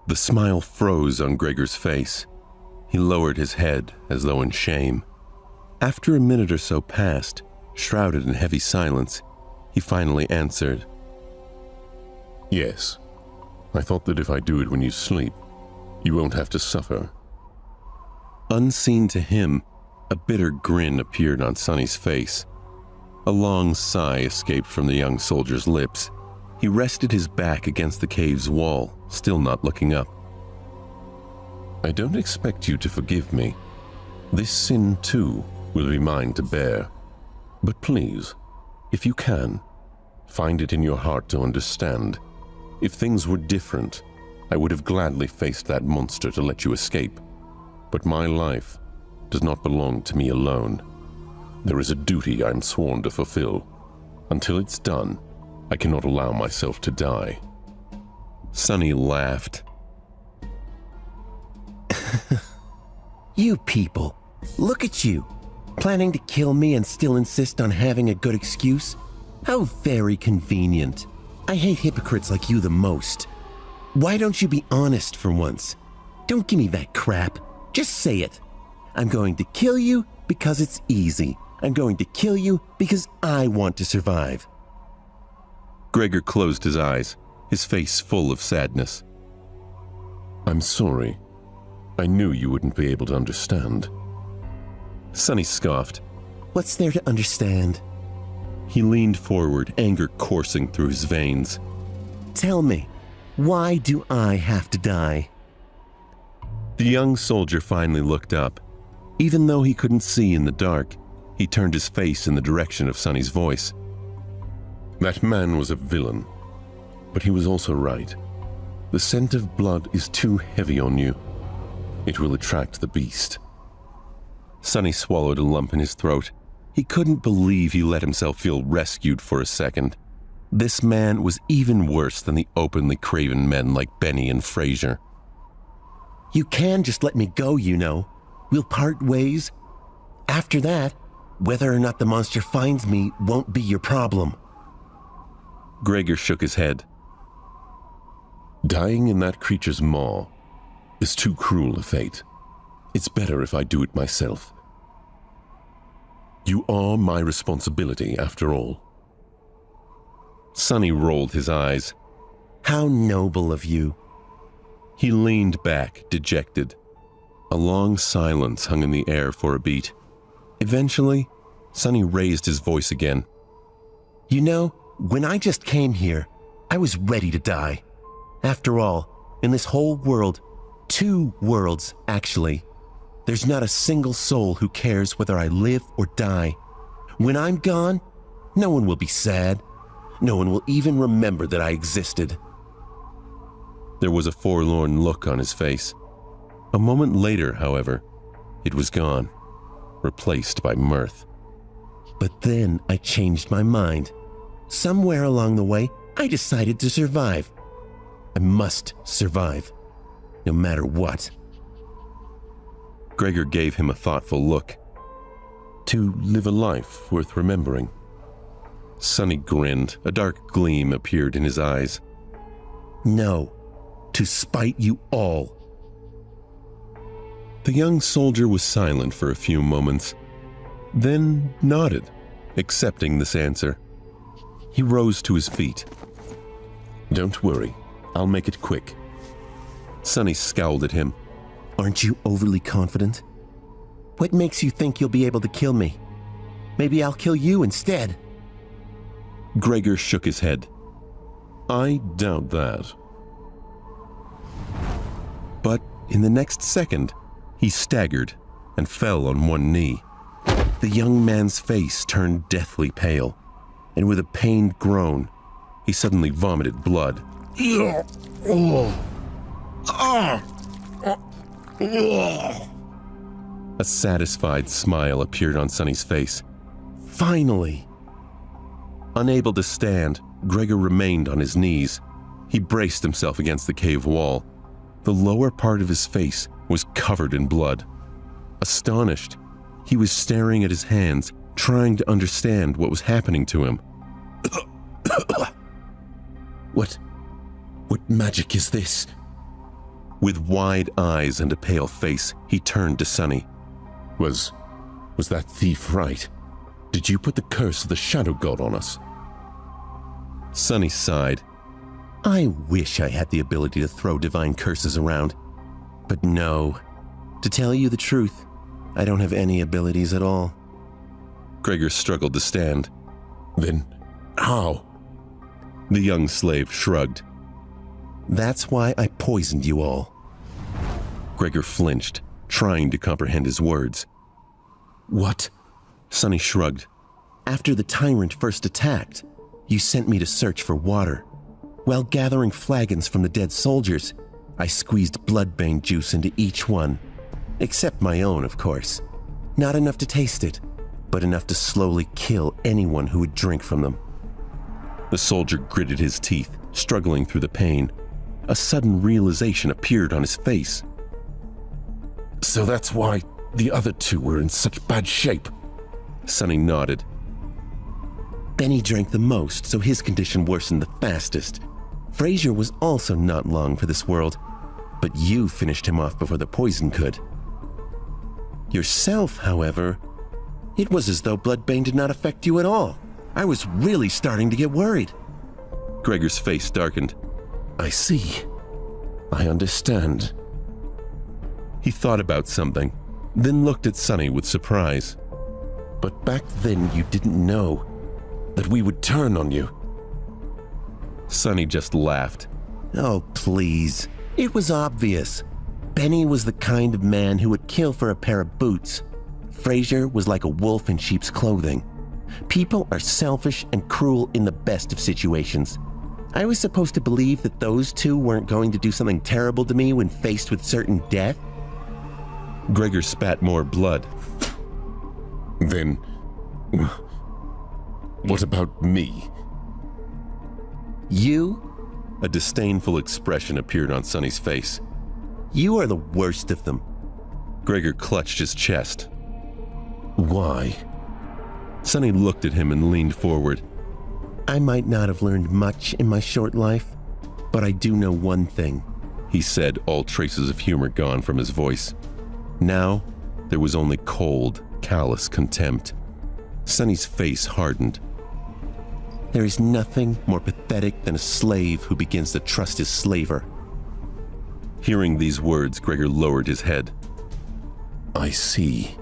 The smile froze on Gregor's face. He lowered his head as though in shame. After a minute or so passed, shrouded in heavy silence, he finally answered. Yes. I thought that if I do it when you sleep, you won't have to suffer. Unseen to him, a bitter grin appeared on Sonny's face. A long sigh escaped from the young soldier's lips. He rested his back against the cave's wall, still not looking up. I don't expect you to forgive me. This sin, too, will be mine to bear. But please, if you can, find it in your heart to understand. If things were different, I would have gladly faced that monster to let you escape. But my life does not belong to me alone. There is a duty I am sworn to fulfill. Until it's done, I cannot allow myself to die. Sonny laughed. You people, look at you, planning to kill me and still insist on having a good excuse? How very convenient. I hate hypocrites like you the most. Why don't you be honest for once? Don't give me that crap. Just say it. I'm going to kill you because it's easy. I'm going to kill you because I want to survive. Gregor closed his eyes, his face full of sadness. I'm sorry. I knew you wouldn't be able to understand. Sonny scoffed. What's there to understand? He leaned forward, anger coursing through his veins. Tell me, why do I have to die? The young soldier finally looked up. Even though he couldn't see in the dark, he turned his face in the direction of Sonny's voice. That man was a villain, but he was also right. The scent of blood is too heavy on you. It will attract the beast. Sonny swallowed a lump in his throat. He couldn't believe he let himself feel rescued for a second. This man was even worse than the openly craven men like Benny and Fraser. You can just let me go, you know. We'll part ways. After that, whether or not the monster finds me won't be your problem. Gregor shook his head. Dying in that creature's maw is too cruel a fate. It's better if I do it myself. You are my responsibility, after all. Sonny rolled his eyes. How noble of you. He leaned back, dejected. A long silence hung in the air for a beat. Eventually, Sonny raised his voice again. You know, when I just came here, I was ready to die. After all, in this whole world, 2 worlds actually, there's not a single soul who cares whether I live or die. When I'm gone, no one will be sad. No one will even remember that I existed. There was a forlorn look on his face. A moment later, however, it was gone, replaced by mirth. But then I changed my mind. Somewhere along the way, I decided to survive. I must survive, no matter what. Gregor gave him a thoughtful look. To live a life worth remembering. Sonny grinned. A dark gleam appeared in his eyes. No, to spite you all. The young soldier was silent for a few moments, then nodded, accepting this answer. He rose to his feet. Don't worry, I'll make it quick. Sonny scowled at him. Aren't you overly confident? What makes you think you'll be able to kill me? Maybe I'll kill you instead. Gregor shook his head. I doubt that. But in the next second, he staggered and fell on one knee. The young man's face turned deathly pale, and with a pained groan, he suddenly vomited blood. A satisfied smile appeared on Sonny's face. Finally! Unable to stand, Gregor remained on his knees. He braced himself against the cave wall. The lower part of his face was covered in blood. Astonished, he was staring at his hands, trying to understand what was happening to him. What magic is this? With wide eyes and a pale face, he turned to Sonny. Was that thief right? Did you put the curse of the Shadow God on us? Sonny sighed. I wish I had the ability to throw divine curses around. But no. To tell you the truth, I don't have any abilities at all. Gregor struggled to stand. Then how? The young slave shrugged. That's why I poisoned you all. Gregor flinched, trying to comprehend his words. What? Sonny shrugged. After the tyrant first attacked, you sent me to search for water. While gathering flagons from the dead soldiers, I squeezed bloodbane juice into each one. Except my own, of course. Not enough to taste it, but enough to slowly kill anyone who would drink from them. The soldier gritted his teeth, struggling through the pain. A sudden realization appeared on his face. So that's why the other two were in such bad shape. Sonny nodded. Benny drank the most, so his condition worsened the fastest. Frazier was also not long for this world, but you finished him off before the poison could. Yourself, however, it was as though bloodbane did not affect you at all. I was really starting to get worried. Gregor's face darkened. I see. I understand. He thought about something, then looked at Sonny with surprise. But back then you didn't know that we would turn on you. Sonny just laughed. Oh, please. It was obvious. Benny was the kind of man who would kill for a pair of boots. Frazier was like a wolf in sheep's clothing. People are selfish and cruel in the best of situations. I was supposed to believe that those two weren't going to do something terrible to me when faced with certain death? Gregor spat more blood. Then, what about me? You? A disdainful expression appeared on Sonny's face. You are the worst of them. Gregor clutched his chest. Why? Sonny looked at him and leaned forward. I might not have learned much in my short life, but I do know one thing, he said, all traces of humor gone from his voice. Now, there was only cold, callous contempt. Sonny's face hardened. There is nothing more pathetic than a slave who begins to trust his slaver. Hearing these words, Gregor lowered his head. I see.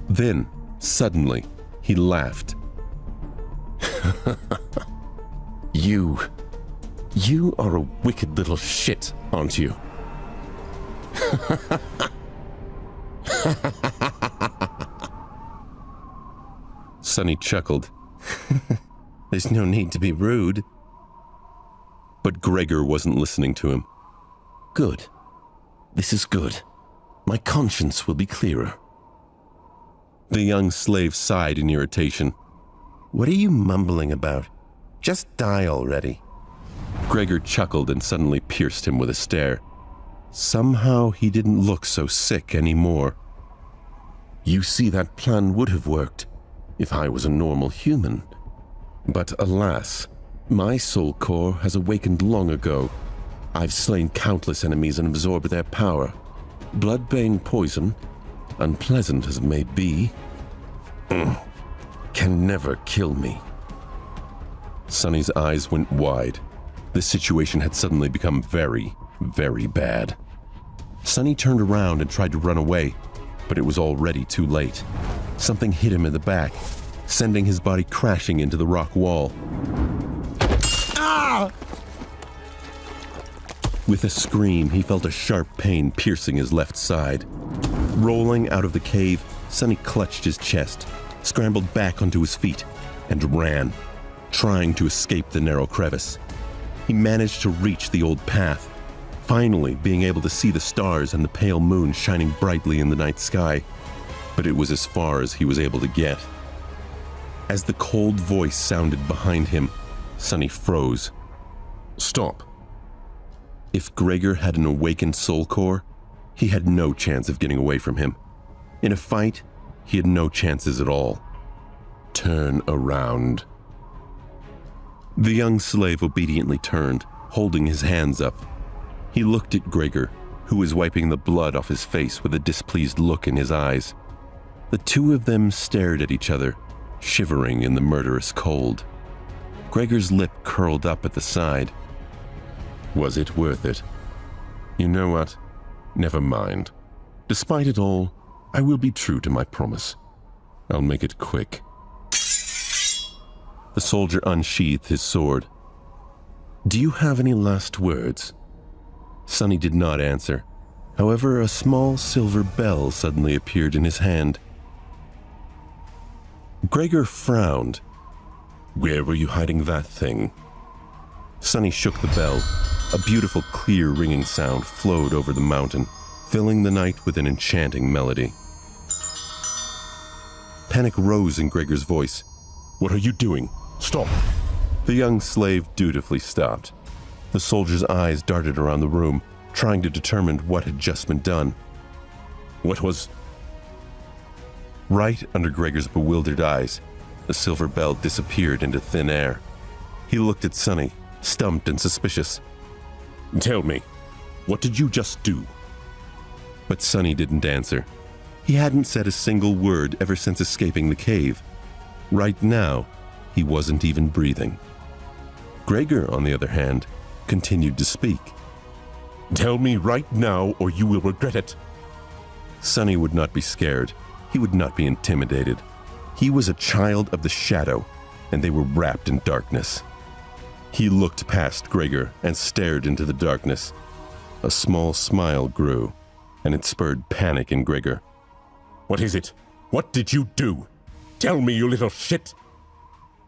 Then, suddenly, he laughed. You are a wicked little shit, aren't you? Sonny chuckled. There's no need to be rude. But Gregor wasn't listening to him. Good. This is good. My conscience will be clearer. The young slave sighed in irritation. What are you mumbling about? Just die already. Gregor chuckled and suddenly pierced him with a stare. Somehow he didn't look so sick anymore. You see, that plan would have worked if I was a normal human. But alas, my soul core has awakened long ago. I've slain countless enemies and absorbed their power. Bloodbane poison, unpleasant as it may be, can never kill me. Sonny's eyes went wide. The situation had suddenly become very, very bad. Sonny turned around and tried to run away, but it was already too late. Something hit him in the back, sending his body crashing into the rock wall. Ah! With a scream, he felt a sharp pain piercing his left side. Rolling out of the cave, Sonny clutched his chest, scrambled back onto his feet, and ran, trying to escape the narrow crevice. He managed to reach the old path, finally being able to see the stars and the pale moon shining brightly in the night sky, but it was as far as he was able to get. As the cold voice sounded behind him, Sonny froze. Stop. If Gregor had an awakened soul core, he had no chance of getting away from him. In a fight, he had no chances at all. Turn around. The young slave obediently turned, holding his hands up. He looked at Gregor, who was wiping the blood off his face with a displeased look in his eyes. The two of them stared at each other, shivering in the murderous cold. Gregor's lip curled up at the side. Was it worth it? You know what? Never mind. Despite it all, I will be true to my promise. I'll make it quick. The soldier unsheathed his sword. Do you have any last words? Sonny did not answer. However, a small silver bell suddenly appeared in his hand. Gregor frowned. Where were you hiding that thing? Sonny shook the bell. A beautiful, clear ringing sound flowed over the mountain, filling the night with an enchanting melody. Panic rose in Gregor's voice. What are you doing? Stop! The young slave dutifully stopped. The soldier's eyes darted around the room, trying to determine what had just been done. What was... Right under Gregor's bewildered eyes, the silver bell disappeared into thin air. He looked at Sonny, stumped and suspicious. Tell me, what did you just do? But Sonny didn't answer. He hadn't said a single word ever since escaping the cave. Right now, he wasn't even breathing. Gregor, on the other hand, continued to speak. Tell me right now or you will regret it. Sonny would not be scared. He would not be intimidated. He was a child of the shadow, and they were wrapped in darkness. He looked past Gregor and stared into the darkness. A small smile grew, and it spurred panic in Gregor. What is it? What did you do? Tell me, you little shit!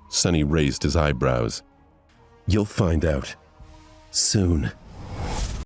Sonny raised his eyebrows. You'll find out. Soon.